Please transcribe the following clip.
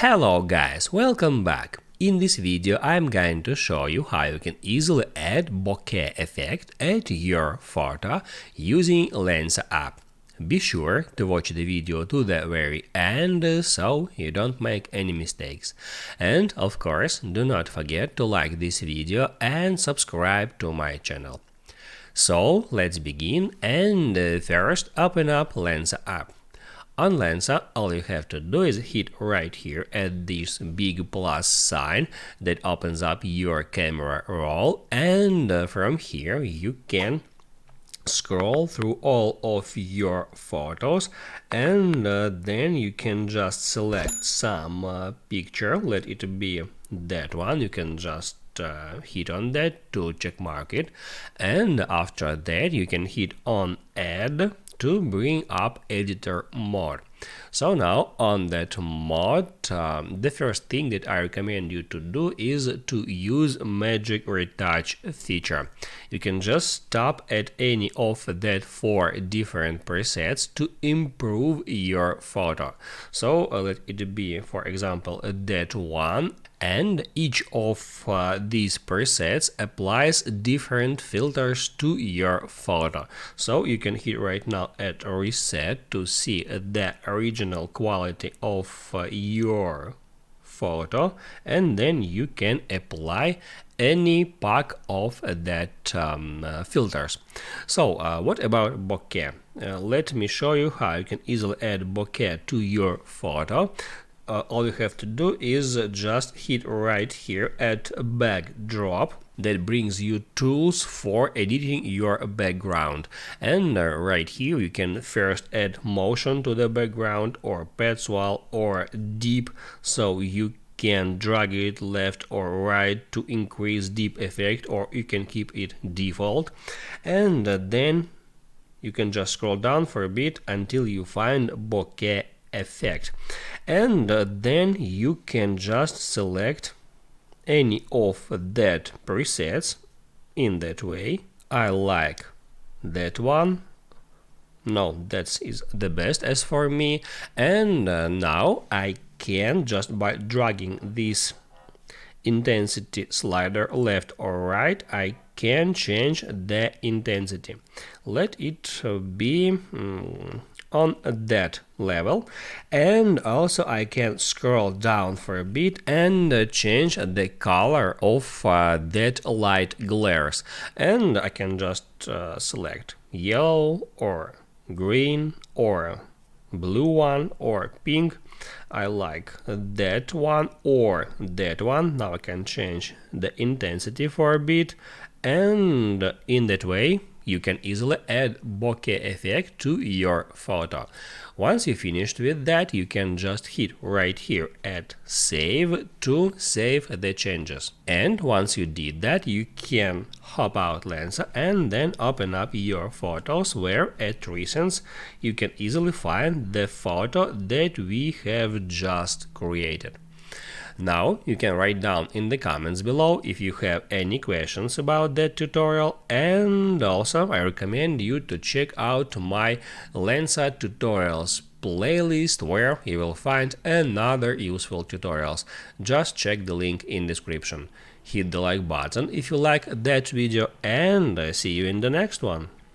Hello guys, welcome back. In this video I'm going to show you how you can easily add bokeh effect at your photo using Lensa app. Be sure to watch the video to the very end so you don't make any mistakes. And of course, do not forget to like this video and subscribe to my channel. So let's begin and first open up Lensa app. On Lensa, all you have to do is hit right here at this big plus sign that opens up your camera roll, and from here you can scroll through all of your photos, and then you can just select some picture. Let it be that one. You can just hit on that to check mark it, and after that you can hit on add to bring up editor mode. So now on that mode, the first thing that I recommend you to do is to use magic retouch feature. You can just stop at any of that 4 different presets to improve your photo. So let it be, for example, that one, and each of these presets applies different filters to your photo. So you can hit right now at reset to see the original quality of your photo, and then you can apply any pack of that filters. So what about bokeh? Let me show you how you can easily add bokeh to your photo. All you have to do is just hit right here at backdrop. That brings you tools for editing your background, and right here you can first add motion to the background, or pad swell, or deep, so you can drag it left or right to increase deep effect, or you can keep it default, and then you can just scroll down for a bit until you find bokeh effect, and then you can just select any of that presets in that way. I like that one. No, that is the best as for me, and now I can just by dragging this intensity slider left or right, I can change the intensity. Let it be on that level, and also I can scroll down for a bit and change the color of that light glares, and I can just select yellow or green or blue one or pink. I like that one or that one. Now I can change the intensity for a bit, and in that way you can easily add bokeh effect to your photo. Once you finished with that, you can just hit right here at save to save the changes. And once you did that, you can hop out Lensa and then open up your photos, where at recents you can easily find the photo that we have just created. Now you can write down in the comments below if you have any questions about that tutorial, and also I recommend you to check out my Lensa tutorials playlist, where you will find another useful tutorials. Just check the link in description. Hit the like button if you like that video, and see you in the next one.